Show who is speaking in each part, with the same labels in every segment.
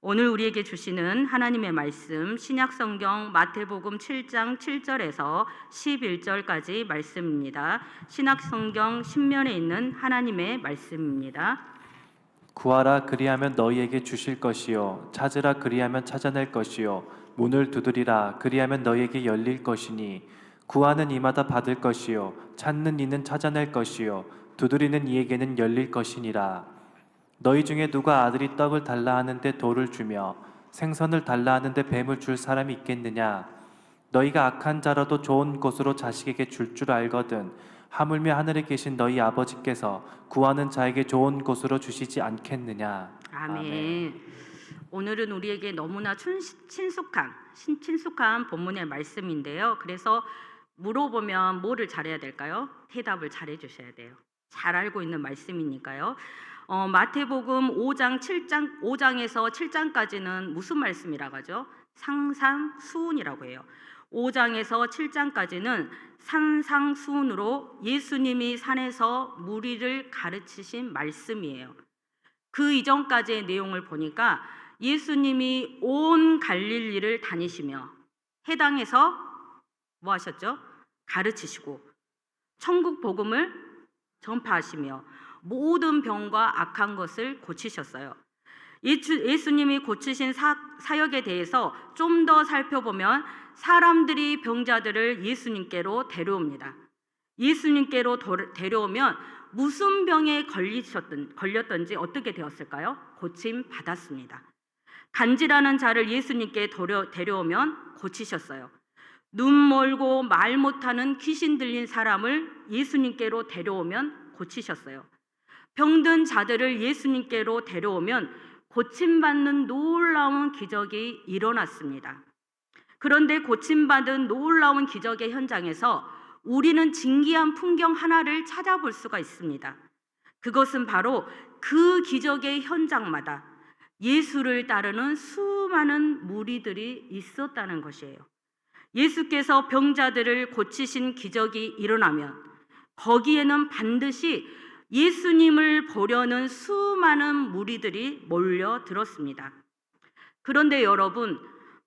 Speaker 1: 오늘 우리에게 주시는 하나님의 말씀 신약성경 마태복음 7장 7절에서 11절까지 말씀입니다. 신약성경 신면에 있는 하나님의 말씀입니다.
Speaker 2: 구하라 그리하면 너희에게 주실 것이요 찾으라 그리하면 찾아낼 것이요 문을 두드리라 그리하면 너희에게 열릴 것이니 구하는 이마다 받을 것이요 찾는 이는 찾아낼 것이요 두드리는 이에게는 열릴 것이니라. 너희 중에 누가 아들이 떡을 달라 하는데 돌을 주며 생선을 달라 하는데 뱀을 줄 사람이 있겠느냐? 너희가 악한 자라도 좋은 것으로 자식에게 줄 줄 알거든 하물며 하늘에 계신 너희 아버지께서 구하는 자에게 좋은 것으로 주시지 않겠느냐. 아멘.
Speaker 1: 아멘. 오늘은 우리에게 너무나 친숙한 본문의 말씀인데요. 그래서 물어보면 뭐를 잘해야 될까요? 대답을 잘해 주셔야 돼요. 잘 알고 있는 말씀이니까요. 마태복음 5장에서 7장까지는 무슨 말씀이라고 하죠? 산상수훈이라고 해요. 5장에서 7장까지는 산상수훈으로 예수님이 산에서 무리를 가르치신 말씀이에요. 그 이전까지의 내용을 보니까 예수님이 온 갈릴리를 다니시며 해당에서 뭐 하셨죠? 가르치시고 천국 복음을 전파하시며 모든 병과 악한 것을 고치셨어요. 예수님이 고치신 사역에 대해서 좀 더 살펴보면 사람들이 병자들을 예수님께로 데려옵니다. 예수님께로 데려오면 무슨 병에 걸렸던지 어떻게 되었을까요? 고침 받았습니다. 간질하는 자를 예수님께 데려오면 고치셨어요. 눈 멀고 말 못하는 귀신 들린 사람을 예수님께로 데려오면 고치셨어요. 병든 자들을 예수님께로 데려오면 고침받는 놀라운 기적이 일어났습니다. 그런데 고침받은 놀라운 기적의 현장에서 우리는 진기한 풍경 하나를 찾아볼 수가 있습니다. 그것은 바로 그 기적의 현장마다 예수를 따르는 수많은 무리들이 있었다는 것이에요. 예수께서 병자들을 고치신 기적이 일어나면 거기에는 반드시 예수님을 보려는 수많은 무리들이 몰려들었습니다. 그런데 여러분,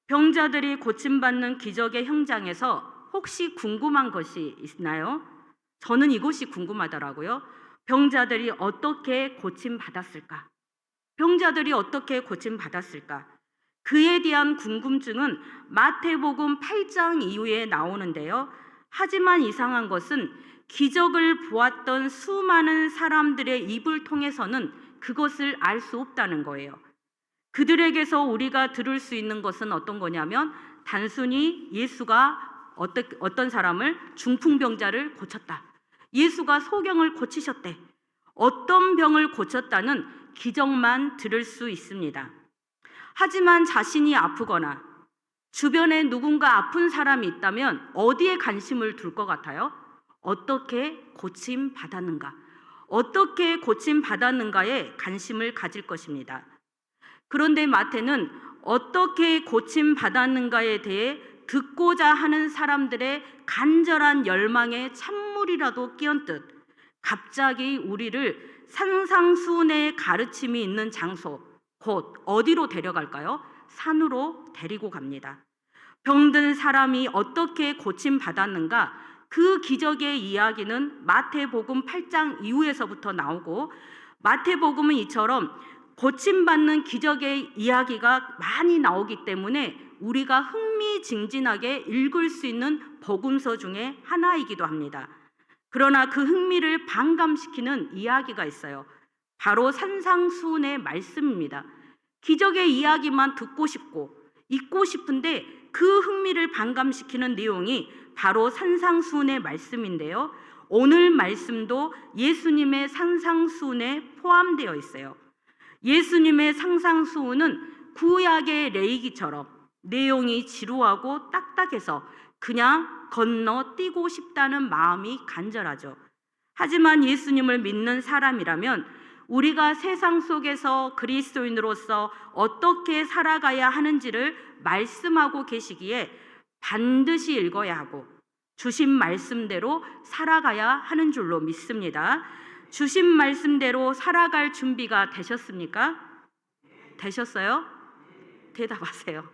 Speaker 1: 병자들이 고침받는 기적의 현장에서 혹시 궁금한 것이 있나요? 저는 이것이 궁금하더라고요. 병자들이 어떻게 고침받았을까? 병자들이 어떻게 고침받았을까? 그에 대한 궁금증은 마태복음 8장 이후에 나오는데요. 하지만 이상한 것은 기적을 보았던 수많은 사람들의 입을 통해서는 그것을 알 수 없다는 거예요. 그들에게서 우리가 들을 수 있는 것은 어떤 거냐면 단순히 예수가 어떤 사람을 중풍병자를 고쳤다. 예수가 소경을 고치셨대. 어떤 병을 고쳤다는 기적만 들을 수 있습니다. 하지만 자신이 아프거나 주변에 누군가 아픈 사람이 있다면 어디에 관심을 둘 것 같아요? 어떻게 고침받았는가? 어떻게 고침받았는가에 관심을 가질 것입니다. 그런데 마태는 어떻게 고침받았는가에 대해 듣고자 하는 사람들의 간절한 열망에 찬물이라도 끼얹듯 갑자기 우리를 산상수훈의 가르침이 있는 장소, 곧 어디로 데려갈까요? 산으로 데리고 갑니다. 병든 사람이 어떻게 고침받았는가? 그 기적의 이야기는 마태복음 8장 이후에서부터 나오고 마태복음은 이처럼 고침받는 기적의 이야기가 많이 나오기 때문에 우리가 흥미진진하게 읽을 수 있는 복음서 중에 하나이기도 합니다. 그러나 그 흥미를 반감시키는 이야기가 있어요. 바로 산상수훈의 말씀입니다. 기적의 이야기만 듣고 싶고 읽고 싶은데 그 흥미를 반감시키는 내용이 바로 산상수훈의 말씀인데요. 오늘 말씀도 예수님의 산상수훈에 포함되어 있어요. 예수님의 산상수훈은 구약의 레위기처럼 내용이 지루하고 딱딱해서 그냥 건너뛰고 싶다는 마음이 간절하죠. 하지만 예수님을 믿는 사람이라면 우리가 세상 속에서 그리스도인으로서 어떻게 살아가야 하는지를 말씀하고 계시기에 반드시 읽어야 하고 주신 말씀대로 살아가야 하는 줄로 믿습니다. 주신 말씀대로 살아갈 준비가 되셨습니까? 되셨어요? 대답하세요.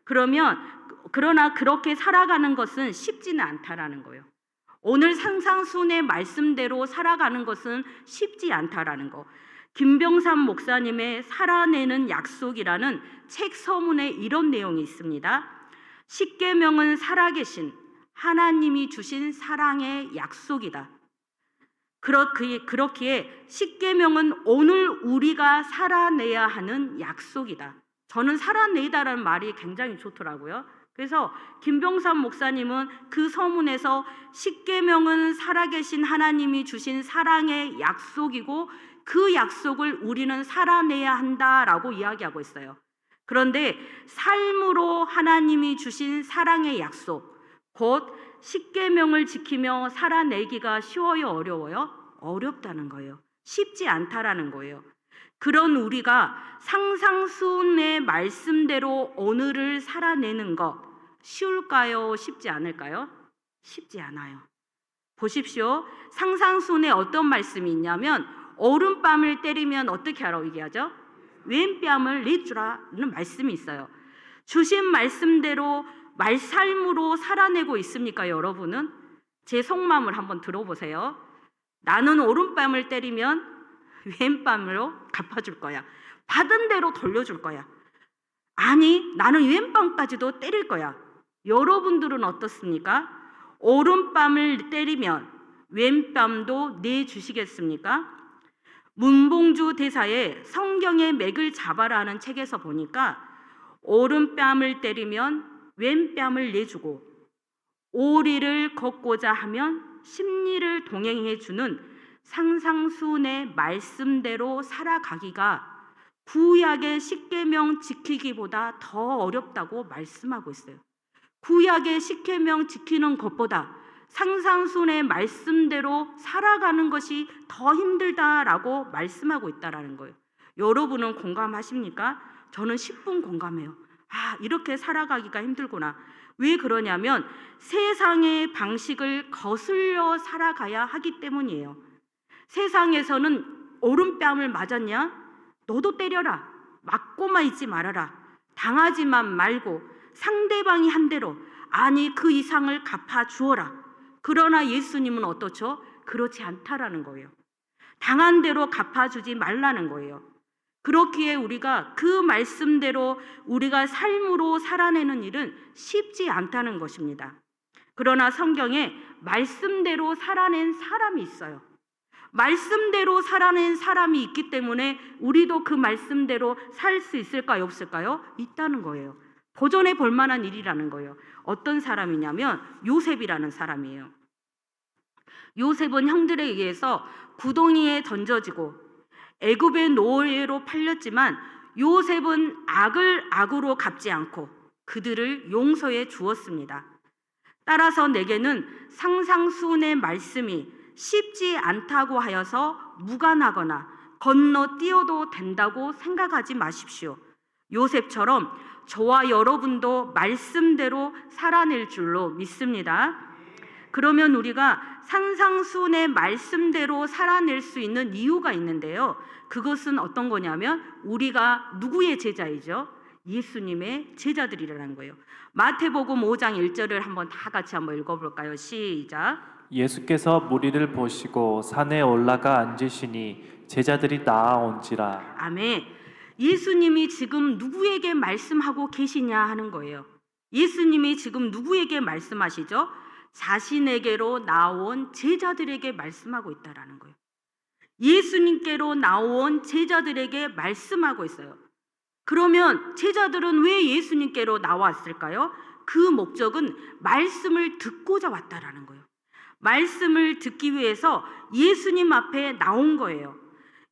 Speaker 1: 그러나 그렇게 살아가는 것은 쉽지는 않다라는 거예요. 오늘 상상순의 말씀대로 살아가는 것은 쉽지 않다라는 거. 김병삼 목사님의 살아내는 약속이라는 책 서문에 이런 내용이 있습니다. 십계명은 살아계신 하나님이 주신 사랑의 약속이다. 그렇기에 십계명은 오늘 우리가 살아내야 하는 약속이다. 저는 살아내다라는 말이 굉장히 좋더라고요. 그래서 김병삼 목사님은 그 서문에서 십계명은 살아계신 하나님이 주신 사랑의 약속이고 그 약속을 우리는 살아내야 한다라고 이야기하고 있어요. 그런데 삶으로 하나님이 주신 사랑의 약속, 곧 십계명을 지키며 살아내기가 쉬워요, 어려워요? 어렵다는 거예요. 쉽지 않다라는 거예요. 그런 우리가 상상순의 말씀대로 오늘을 살아내는 것 쉬울까요? 쉽지 않을까요? 쉽지 않아요. 보십시오. 상상순에 어떤 말씀이 있냐면 오른뺨을 때리면 어떻게 하라고 얘기하죠? 왼뺨을 내주라는 말씀이 있어요. 주신 말씀대로 삶으로 살아내고 있습니까, 여러분은? 제 속마음을 한번 들어보세요. 나는 오른뺨을 때리면 왼뺨으로 갚아줄 거야. 받은 대로 돌려줄 거야. 아니, 나는 왼뺨까지도 때릴 거야. 여러분들은 어떻습니까? 오른뺨을 때리면 왼뺨도 내주시겠습니까? 문봉주 대사의 성경의 맥을 잡아라는 책에서 보니까 오른뺨을 때리면 왼뺨을 내주고 오리를 걷고자 하면 십리를 동행해 주는 상상순의 말씀대로 살아가기가 구약의 십계명 지키기보다 더 어렵다고 말씀하고 있어요. 구약의 십계명 지키는 것보다 상상순의 말씀대로 살아가는 것이 더 힘들다라고 말씀하고 있다라는 거예요. 여러분은 공감하십니까? 저는 10분 공감해요. 이렇게 살아가기가 힘들구나. 왜 그러냐면 세상의 방식을 거슬려 살아가야 하기 때문이에요. 세상에서는 오른뺨을 맞았냐? 너도 때려라. 맞고만 있지 말아라. 당하지만 말고 상대방이 한 대로 아니 그 이상을 갚아주어라. 그러나 예수님은 어떻죠? 그렇지 않다라는 거예요. 당한 대로 갚아주지 말라는 거예요. 그렇기에 우리가 그 말씀대로 우리가 삶으로 살아내는 일은 쉽지 않다는 것입니다. 그러나 성경에 말씀대로 살아낸 사람이 있어요. 말씀대로 살아낸 사람이 있기 때문에 우리도 그 말씀대로 살 수 있을까요? 없을까요? 있다는 거예요. 도전해 볼 만한 일이라는 거예요. 어떤 사람이냐면 요셉이라는 사람이에요. 요셉은 형들에 의해서 구덩이에 던져지고 애굽의 노예로 팔렸지만 요셉은 악을 악으로 갚지 않고 그들을 용서해 주었습니다. 따라서 내게는 상상순의 말씀이 쉽지 않다고 하여서 무관하거나 건너뛰어도 된다고 생각하지 마십시오. 요셉처럼 저와 여러분도 말씀대로 살아낼 줄로 믿습니다. 그러면 우리가 상상순의 말씀대로 살아낼 수 있는 이유가 있는데요. 그것은 어떤 거냐면 우리가 누구의 제자이죠? 예수님의 제자들이라는 거예요. 마태복음 5장 1절을 한번 다 같이 한번 읽어볼까요? 시작.
Speaker 2: 예수께서 무리를 보시고 산에 올라가 앉으시니 제자들이 나아온지라.
Speaker 1: 아멘. 예수님이 지금 누구에게 말씀하고 계시냐 하는 거예요. 예수님이 지금 누구에게 말씀하시죠? 자신에게로 나온 제자들에게 말씀하고 있다라는 거예요. 예수님께로 나온 제자들에게 말씀하고 있어요. 그러면 제자들은 왜 예수님께로 나왔을까요? 그 목적은 말씀을 듣고자 왔다라는 거예요. 말씀을 듣기 위해서 예수님 앞에 나온 거예요.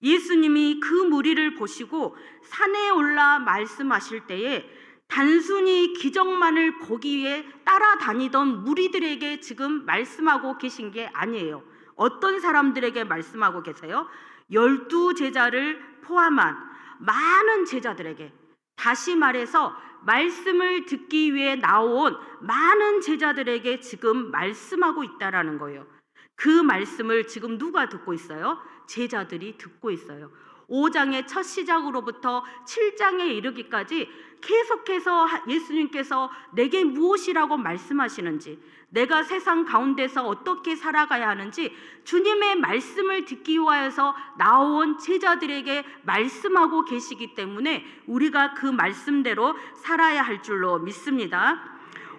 Speaker 1: 예수님이 그 무리를 보시고 산에 올라 말씀하실 때에 단순히 기적만을 보기 위해 따라다니던 무리들에게 지금 말씀하고 계신 게 아니에요. 어떤 사람들에게 말씀하고 계세요? 12제자를 포함한 많은 제자들에게, 다시 말해서 말씀을 듣기 위해 나온 많은 제자들에게 지금 말씀하고 있다라는 거예요. 그 말씀을 지금 누가 듣고 있어요? 제자들이 듣고 있어요. 5장의 첫 시작으로부터 7장에 이르기까지 계속해서 예수님께서 내게 무엇이라고 말씀하시는지, 내가 세상 가운데서 어떻게 살아가야 하는지 주님의 말씀을 듣기 위하여서 나온 제자들에게 말씀하고 계시기 때문에 우리가 그 말씀대로 살아야 할 줄로 믿습니다.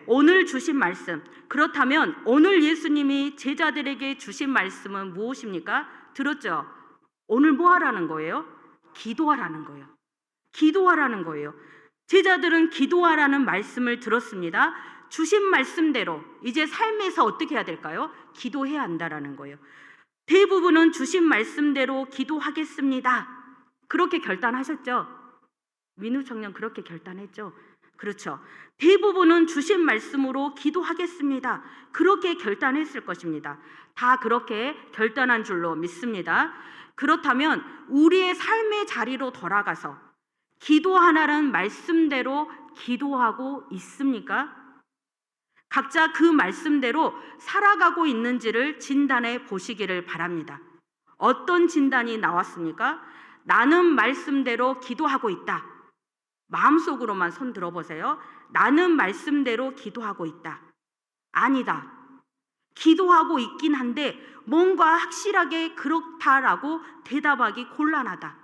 Speaker 1: 오늘 주신 말씀, 그렇다면 오늘 예수님이 제자들에게 주신 말씀은 무엇입니까? 들었죠? 오늘 뭐 하라는 거예요? 기도하라는 거예요. 기도하라는 거예요. 제자들은 기도하라는 말씀을 들었습니다. 주신 말씀대로 이제 삶에서 어떻게 해야 될까요? 기도해야 한다라는 거예요. 대부분은 주신 말씀대로 기도하겠습니다. 그렇게 결단하셨죠? 민우 청년 그렇게 결단했죠? 그렇죠. 대부분은 주신 말씀으로 기도하겠습니다. 그렇게 결단했을 것입니다. 다 그렇게 결단한 줄로 믿습니다. 그렇다면 우리의 삶의 자리로 돌아가서 기도하라는 말씀대로 기도하고 있습니까? 각자 그 말씀대로 살아가고 있는지를 진단해 보시기를 바랍니다. 어떤 진단이 나왔습니까? 나는 말씀대로 기도하고 있다. 마음속으로만 손 들어보세요. 나는 말씀대로 기도하고 있다. 아니다. 기도하고 있긴 한데 뭔가 확실하게 그렇다라고 대답하기 곤란하다.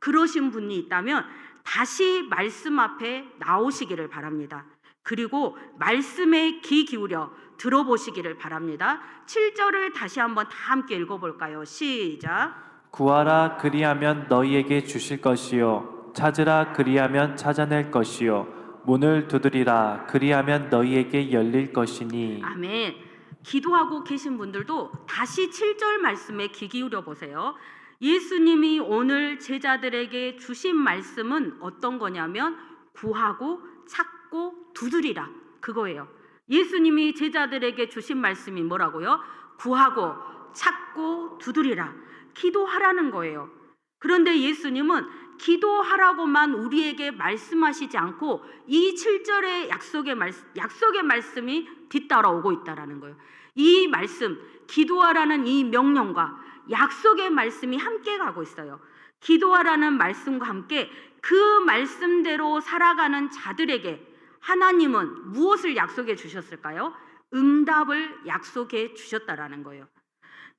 Speaker 1: 그러신 분이 있다면 다시 말씀 앞에 나오시기를 바랍니다. 그리고 말씀에 귀 기울여 들어보시기를 바랍니다. 7절을 다시 한번 다 함께 읽어볼까요? 시작.
Speaker 2: 구하라 그리하면 너희에게 주실 것이요 찾으라 그리하면 찾아낼 것이요 문을 두드리라 그리하면 너희에게 열릴 것이니.
Speaker 1: 아멘. 기도하고 계신 분들도 다시 7절 말씀에 귀 기울여 보세요. 예수님이 오늘 제자들에게 주신 말씀은 어떤 거냐면 구하고 찾고 두드리라, 그거예요. 예수님이 제자들에게 주신 말씀이 뭐라고요? 구하고 찾고 두드리라, 기도하라는 거예요. 그런데 예수님은 기도하라고만 우리에게 말씀하시지 않고 이 7절의 약속의 말씀이 뒤따라오고 있다라는 거예요. 이 말씀, 기도하라는 이 명령과 약속의 말씀이 함께 가고 있어요. 기도하라는 말씀과 함께 그 말씀대로 살아가는 자들에게 하나님은 무엇을 약속해 주셨을까요? 응답을 약속해 주셨다라는 거예요.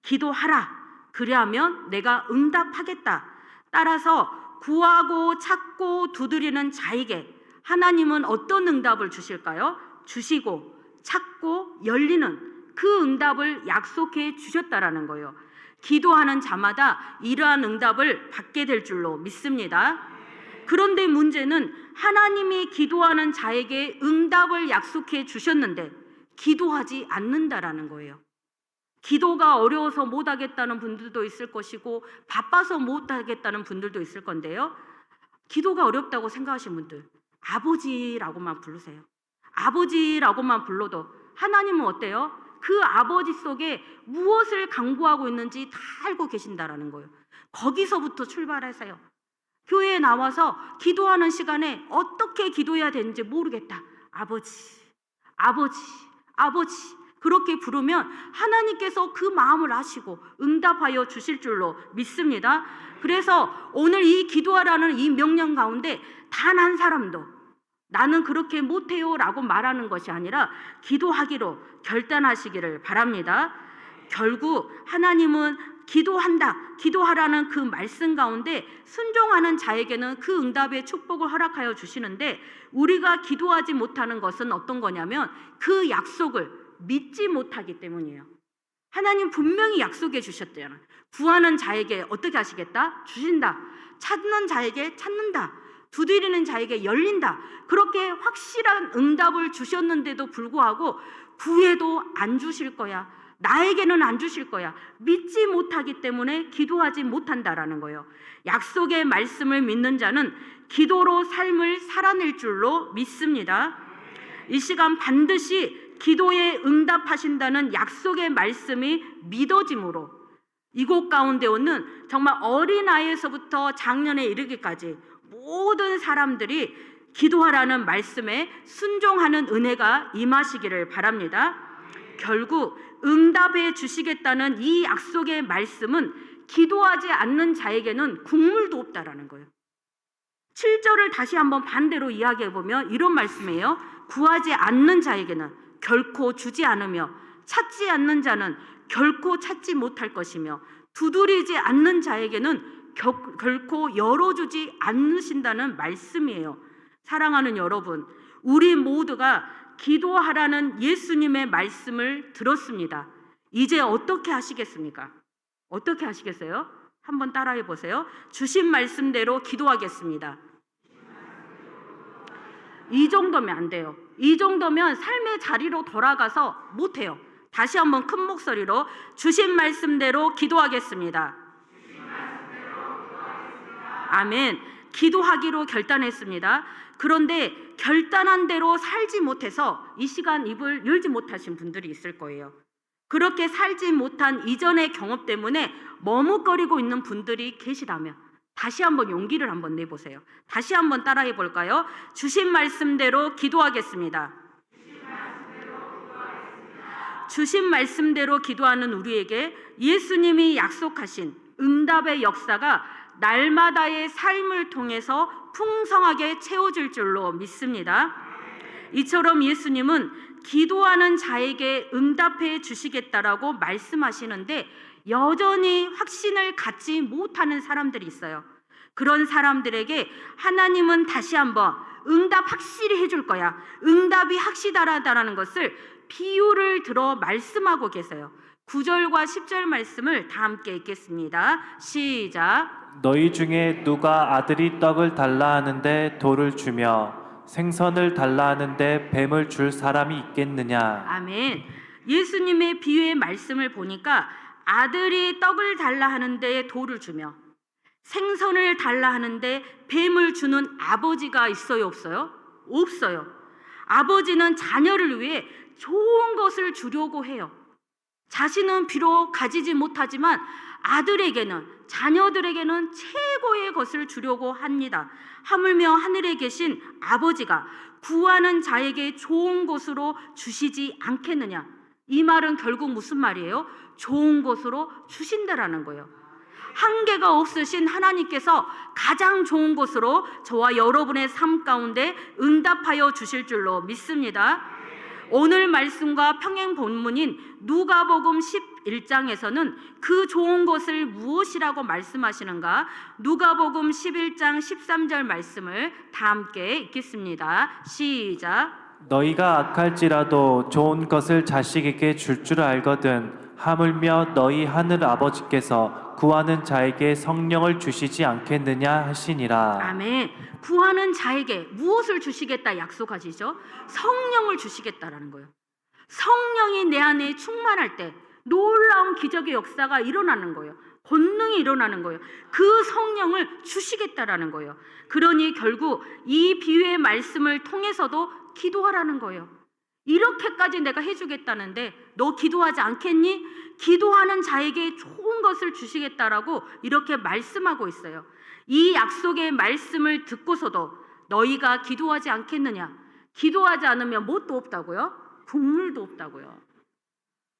Speaker 1: 기도하라. 그리하면 내가 응답하겠다. 따라서 구하고 찾고 두드리는 자에게 하나님은 어떤 응답을 주실까요? 주시고 찾고 열리는 그 응답을 약속해 주셨다라는 거예요. 기도하는 자마다 이러한 응답을 받게 될 줄로 믿습니다. 그런데 문제는 하나님이 기도하는 자에게 응답을 약속해 주셨는데 기도하지 않는다라는 거예요. 기도가 어려워서 못하겠다는 분들도 있을 것이고 바빠서 못하겠다는 분들도 있을 건데요. 기도가 어렵다고 생각하시는 분들, 아버지라고만 부르세요. 아버지라고만 불러도 하나님은 어때요? 그 아버지 속에 무엇을 강구하고 있는지 다 알고 계신다라는 거예요. 거기서부터 출발하세요. 교회에 나와서 기도하는 시간에 어떻게 기도해야 되는지 모르겠다. 아버지, 아버지, 아버지. 그렇게 부르면 하나님께서 그 마음을 아시고 응답하여 주실 줄로 믿습니다. 그래서 오늘 이 기도하라는 이 명령 가운데 단 한 사람도 나는 그렇게 못해요 라고 말하는 것이 아니라 기도하기로 결단하시기를 바랍니다. 결국 하나님은 기도하라는 그 말씀 가운데 순종하는 자에게는 그 응답의 축복을 허락하여 주시는데 우리가 기도하지 못하는 것은 어떤 거냐면 그 약속을 믿지 못하기 때문이에요. 하나님 분명히 약속해 주셨대요. 구하는 자에게 어떻게 하시겠다? 주신다. 찾는 자에게 찾는다. 두드리는 자에게 열린다. 그렇게 확실한 응답을 주셨는데도 불구하고 구해도 안 주실 거야. 나에게는 안 주실 거야. 믿지 못하기 때문에 기도하지 못한다라는 거예요. 약속의 말씀을 믿는 자는 기도로 삶을 살아낼 줄로 믿습니다. 이 시간 반드시 기도에 응답하신다는 약속의 말씀이 믿어짐으로 이곳 가운데 오는 정말 어린아이에서부터 장년에 이르기까지 모든 사람들이 기도하라는 말씀에 순종하는 은혜가 임하시기를 바랍니다. 결국 응답해 주시겠다는 이 약속의 말씀은 기도하지 않는 자에게는 국물도 없다라는 거예요. 7절을 다시 한번 반대로 이야기해 보면 이런 말씀이에요. 구하지 않는 자에게는 결코 주지 않으며 찾지 않는 자는 결코 찾지 못할 것이며 두드리지 않는 자에게는 결코 열어주지 않으신다는 말씀이에요. 사랑하는 여러분, 우리 모두가 기도하라는 예수님의 말씀을 들었습니다. 이제 어떻게 하시겠습니까? 어떻게 하시겠어요? 한번 따라해 보세요. 주신 말씀대로 기도하겠습니다. 이 정도면 안 돼요. 이 정도면 삶의 자리로 돌아가서 못해요. 다시 한번 큰 목소리로 주신 말씀대로 기도하겠습니다. 아멘. 기도하기로 결단했습니다. 그런데 결단한 대로 살지 못해서 이 시간 입을 열지 못하신 분들이 있을 거예요. 그렇게 살지 못한 이전의 경험 때문에 머뭇거리고 있는 분들이 계시다면 다시 한번 용기를 한번 내보세요. 다시 한번 따라해 볼까요? 주신 말씀대로 기도하겠습니다. 주신 말씀대로 기도하는 우리에게 예수님이 약속하신 응답의 역사가 날마다의 삶을 통해서 풍성하게 채워질 줄로 믿습니다. 이처럼 예수님은 기도하는 자에게 응답해 주시겠다라고 말씀하시는데 여전히 확신을 갖지 못하는 사람들이 있어요. 그런 사람들에게 하나님은 다시 한번 응답 확실히 해줄 거야. 응답이 확실하다라는 것을 비유를 들어 말씀하고 계세요. 9절과 10절 말씀을 다 함께 읽겠습니다. 시작.
Speaker 2: 너희 중에 누가 아들이 떡을 달라 하는데 돌을 주며 생선을 달라 하는데 뱀을 줄 사람이 있겠느냐.
Speaker 1: 아멘. 예수님의 비유의 말씀을 보니까 아들이 떡을 달라 하는데 돌을 주며 생선을 달라 하는데 뱀을 주는 아버지가 있어요, 없어요? 없어요. 아버지는 자녀를 위해 좋은 것을 주려고 해요. 자신은 비록 가지지 못하지만 아들에게는, 자녀들에게는 최고의 것을 주려고 합니다. 하물며 하늘에 계신 아버지가 구하는 자에게 좋은 것으로 주시지 않겠느냐. 이 말은 결국 무슨 말이에요? 좋은 것으로 주신다라는 거예요. 한계가 없으신 하나님께서 가장 좋은 것으로 저와 여러분의 삶 가운데 응답하여 주실 줄로 믿습니다. 오늘 말씀과 평행 본문인 누가복음 11장에서는 그 좋은 것을 무엇이라고 말씀하시는가? 누가복음 11장 13절 말씀을 다 함께 읽겠습니다. 시작.
Speaker 2: 너희가 악할지라도 좋은 것을 자식에게 줄 줄 알거든 하물며 너희 하늘 아버지께서 구하는 자에게 성령을 주시지 않겠느냐 하시니라.
Speaker 1: 아멘. 구하는 자에게 무엇을 주시겠다 약속하시죠? 성령을 주시겠다라는 거예요. 성령이 내 안에 충만할 때 놀라운 기적의 역사가 일어나는 거예요. 권능이 일어나는 거예요. 그 성령을 주시겠다라는 거예요. 그러니 결국 이 비유의 말씀을 통해서도 기도하라는 거예요. 이렇게까지 내가 해주겠다는데 너 기도하지 않겠니? 기도하는 자에게 좋은 것을 주시겠다라고 이렇게 말씀하고 있어요. 이 약속의 말씀을 듣고서도 너희가 기도하지 않겠느냐? 기도하지 않으면 뭣도 없다고요? 국물도 없다고요.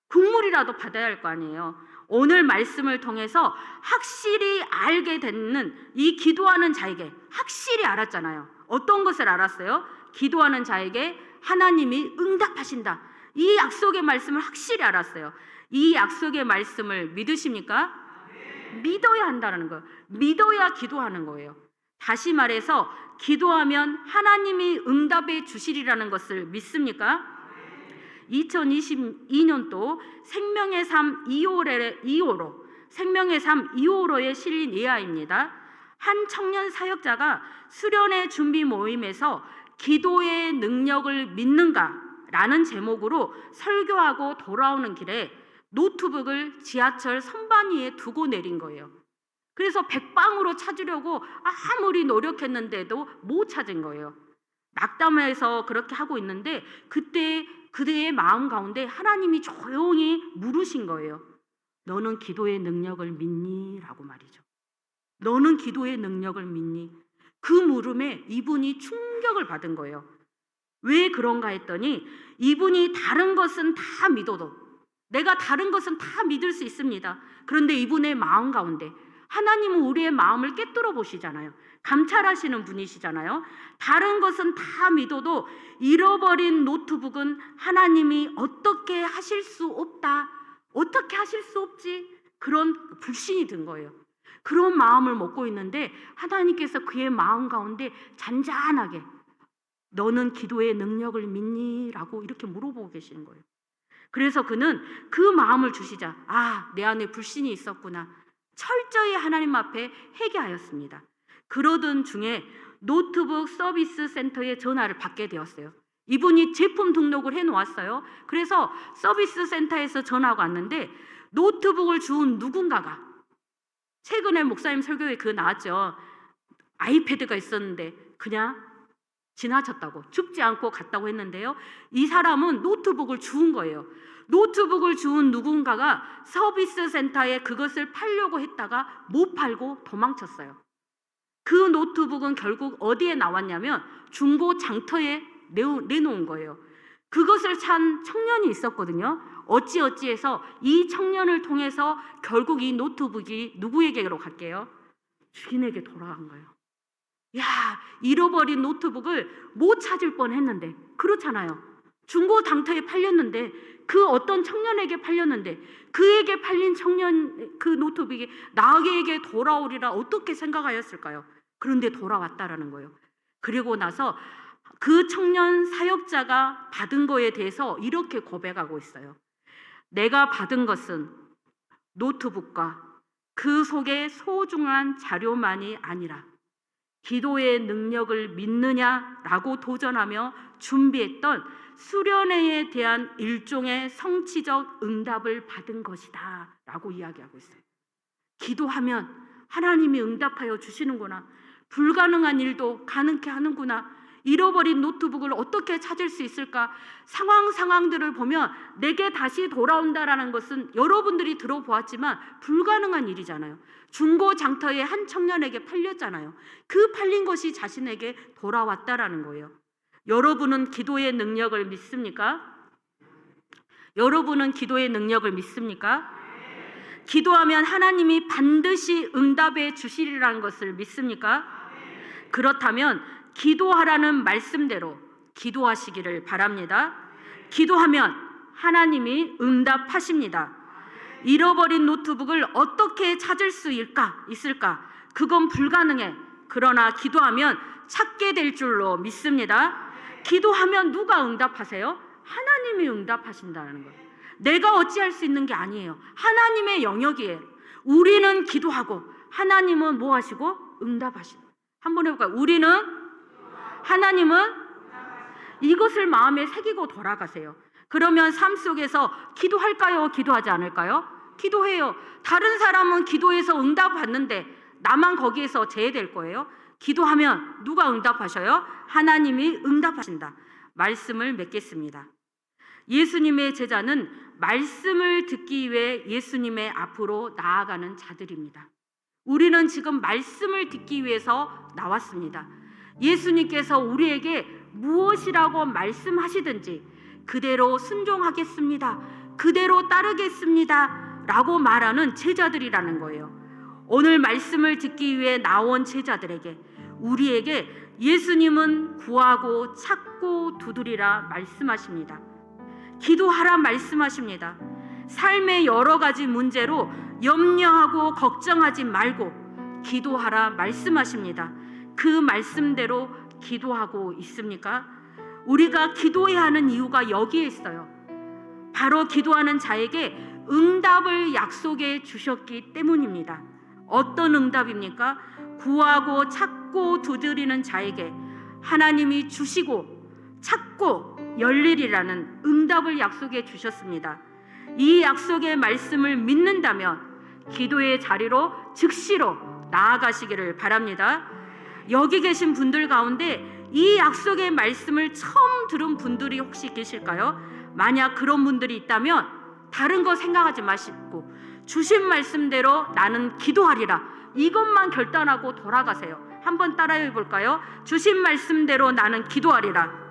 Speaker 1: 국물이라도 받아야 할 거 아니에요. 오늘 말씀을 통해서 확실히 알게 되는 이 기도하는 자에게 확실히 알았잖아요. 어떤 것을 알았어요? 기도하는 자에게 하나님이 응답하신다. 이 약속의 말씀을 확실히 알았어요. 이 약속의 말씀을 믿으십니까? 믿어야 한다는 거예요. 믿어야 기도하는 거예요. 다시 말해서 기도하면 하나님이 응답해 주시리라는 것을 믿습니까? 2022년도 생명의 삶 2호로 생명의 삶 2호로에 실린 예화입니다. 한 청년 사역자가 수련회 준비 모임에서 기도의 능력을 믿는가? 라는 제목으로 설교하고 돌아오는 길에 노트북을 지하철 선반 위에 두고 내린 거예요. 그래서 백방으로 찾으려고 아무리 노력했는데도 못 찾은 거예요. 낙담해서 그렇게 하고 있는데 그때 그대의 마음 가운데 하나님이 조용히 물으신 거예요. 너는 기도의 능력을 믿니? 라고 말이죠. 너는 기도의 능력을 믿니? 그 물음에 이분이 충격을 받은 거예요. 왜 그런가 했더니 이분이 다른 것은 다 믿어도 내가 다른 것은 다 믿을 수 있습니다. 그런데 이분의 마음 가운데 하나님은 우리의 마음을 꿰뚫어 보시잖아요. 감찰하시는 분이시잖아요. 다른 것은 다 믿어도 잃어버린 노트북은 하나님이 어떻게 하실 수 없다. 어떻게 하실 수 없지? 그런 불신이 든 거예요. 그런 마음을 먹고 있는데 하나님께서 그의 마음 가운데 잔잔하게 너는 기도의 능력을 믿니? 라고 이렇게 물어보고 계시는 거예요. 그래서 그는 그 마음을 주시자 내 안에 불신이 있었구나. 철저히 하나님 앞에 회개하였습니다. 그러던 중에 노트북 서비스 센터에 전화를 받게 되었어요. 이분이 제품 등록을 해놓았어요. 그래서 서비스 센터에서 전화가 왔는데 노트북을 주운 누군가가 최근에 목사님 설교에 그거 나왔죠. 아이패드가 있었는데 그냥 지나쳤다고, 죽지 않고 갔다고 했는데요. 이 사람은 노트북을 주운 거예요. 노트북을 주운 누군가가 서비스 센터에 그것을 팔려고 했다가 못 팔고 도망쳤어요. 그 노트북은 결국 어디에 나왔냐면 중고 장터에 내놓은 거예요. 그것을 찬 청년이 있었거든요. 어찌어찌해서 이 청년을 통해서 결국 이 노트북이 누구에게로 갈게요? 주인에게 돌아간 거예요. 잃어버린 노트북을 못 찾을 뻔했는데, 그렇잖아요. 중고 장터에 팔렸는데 그 어떤 청년에게 팔렸는데 그에게 팔린 청년 그 노트북이 나에게 돌아오리라 어떻게 생각하였을까요? 그런데 돌아왔다라는 거예요. 그리고 나서 그 청년 사역자가 받은 거에 대해서 이렇게 고백하고 있어요. 내가 받은 것은 노트북과 그 속의 소중한 자료만이 아니라 기도의 능력을 믿느냐라고 도전하며 준비했던 수련회에 대한 일종의 성취적 응답을 받은 것이다 라고 이야기하고 있어요. 기도하면 하나님이 응답하여 주시는구나. 불가능한 일도 가능케 하는구나. 잃어버린 노트북을 어떻게 찾을 수 있을까? 상황들을 보면 내게 다시 돌아온다라는 것은 여러분들이 들어보았지만 불가능한 일이잖아요. 중고 장터의 한 청년에게 팔렸잖아요. 그 팔린 것이 자신에게 돌아왔다라는 거예요. 여러분은 기도의 능력을 믿습니까? 여러분은 기도의 능력을 믿습니까? 기도하면 하나님이 반드시 응답해 주시리라는 것을 믿습니까? 그렇다면 기도하라는 말씀대로 기도하시기를 바랍니다. 기도하면 하나님이 응답하십니다. 잃어버린 노트북을 어떻게 찾을 수 있을까? 그건 불가능해. 그러나 기도하면 찾게 될 줄로 믿습니다. 기도하면 누가 응답하세요? 하나님이 응답하신다는 거예요. 내가 어찌할 수 있는 게 아니에요. 하나님의 영역이에요. 우리는 기도하고 하나님은 뭐 하시고? 응답하시고. 한번 해볼까요? 우리는 하나님은 이것을 마음에 새기고 돌아가세요. 그러면 삶 속에서 기도할까요? 기도하지 않을까요? 기도해요. 다른 사람은 기도해서 응답받는데 나만 거기에서 제외될 거예요. 기도하면 누가 응답하셔요? 하나님이 응답하신다. 말씀을 맺겠습니다. 예수님의 제자는 말씀을 듣기 위해 예수님의 앞으로 나아가는 자들입니다. 우리는 지금 말씀을 듣기 위해서 나왔습니다. 예수님께서 우리에게 무엇이라고 말씀하시든지 그대로 순종하겠습니다. 그대로 따르겠습니다. 라고 말하는 제자들이라는 거예요. 오늘 말씀을 듣기 위해 나온 제자들에게 우리에게 예수님은 구하고 찾고 두드리라 말씀하십니다. 기도하라 말씀하십니다. 삶의 여러 가지 문제로 염려하고 걱정하지 말고 기도하라 말씀하십니다. 그 말씀대로 기도하고 있습니까? 우리가 기도해야 하는 이유가 여기에 있어요. 바로 기도하는 자에게 응답을 약속해 주셨기 때문입니다. 어떤 응답입니까? 구하고 찾고 두드리는 자에게 하나님이 주시고 찾고 열리리라는 응답을 약속해 주셨습니다. 이 약속의 말씀을 믿는다면 기도의 자리로 즉시로 나아가시기를 바랍니다. 여기 계신 분들 가운데 이 약속의 말씀을 처음 들은 분들이 혹시 계실까요? 만약 그런 분들이 있다면 다른 거 생각하지 마시고 주신 말씀대로 나는 기도하리라 이것만 결단하고 돌아가세요. 한번 따라해 볼까요? 주신 말씀대로 나는 기도하리라.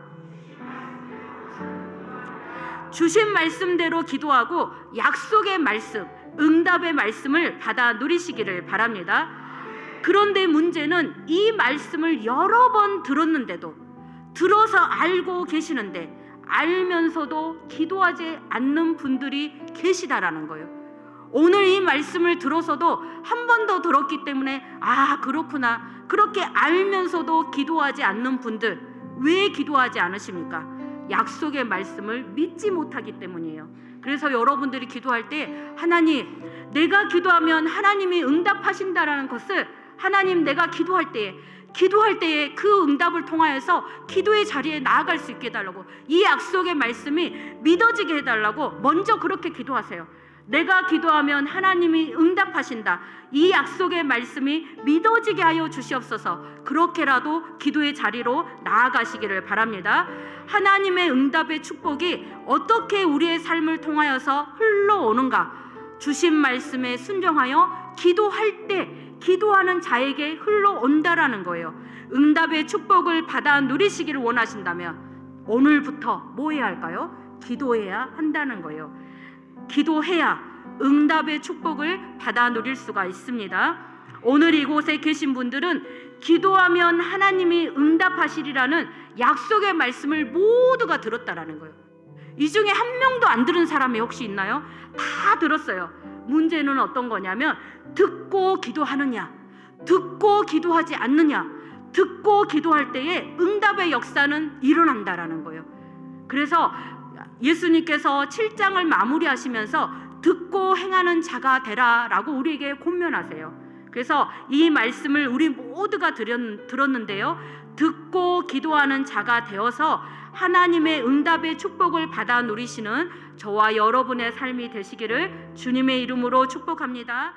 Speaker 1: 주신 말씀대로 기도하고 약속의 말씀, 응답의 말씀을 받아 누리시기를 바랍니다. 그런데 문제는 이 말씀을 여러 번 들었는데도, 들어서 알고 계시는데 알면서도 기도하지 않는 분들이 계시다라는 거예요. 오늘 이 말씀을 들어서도 한 번 더 들었기 때문에 아 그렇구나, 그렇게 알면서도 기도하지 않는 분들, 왜 기도하지 않으십니까? 약속의 말씀을 믿지 못하기 때문이에요. 그래서 여러분들이 기도할 때 하나님, 내가 기도하면 하나님이 응답하신다라는 것을, 하나님 내가 기도할 때에 그 응답을 통하여서 기도의 자리에 나아갈 수 있게 해달라고, 이 약속의 말씀이 믿어지게 해달라고 먼저 그렇게 기도하세요. 내가 기도하면 하나님이 응답하신다, 이 약속의 말씀이 믿어지게 하여 주시옵소서. 그렇게라도 기도의 자리로 나아가시기를 바랍니다. 하나님의 응답의 축복이 어떻게 우리의 삶을 통하여서 흘러오는가? 주신 말씀에 순종하여 기도할 때 기도하는 자에게 흘러온다라는 거예요. 응답의 축복을 받아 누리시기를 원하신다면 오늘부터 뭐 해야 할까요? 기도해야 한다는 거예요. 기도해야 응답의 축복을 받아 누릴 수가 있습니다. 오늘 이곳에 계신 분들은 기도하면 하나님이 응답하시리라는 약속의 말씀을 모두가 들었다라는 거예요. 이 중에 한 명도 안 들은 사람이 혹시 있나요? 다 들었어요. 문제는 어떤 거냐면 듣고 기도하느냐, 듣고 기도하지 않느냐, 듣고 기도할 때에 응답의 역사는 일어난다라는 거예요. 그래서 예수님께서 7장을 마무리하시면서 듣고 행하는 자가 되라라고 우리에게 권면하세요. 그래서 이 말씀을 우리 모두가 들었는데요, 듣고 기도하는 자가 되어서 하나님의 응답의 축복을 받아 누리시는 저와 여러분의 삶이 되시기를 주님의 이름으로 축복합니다.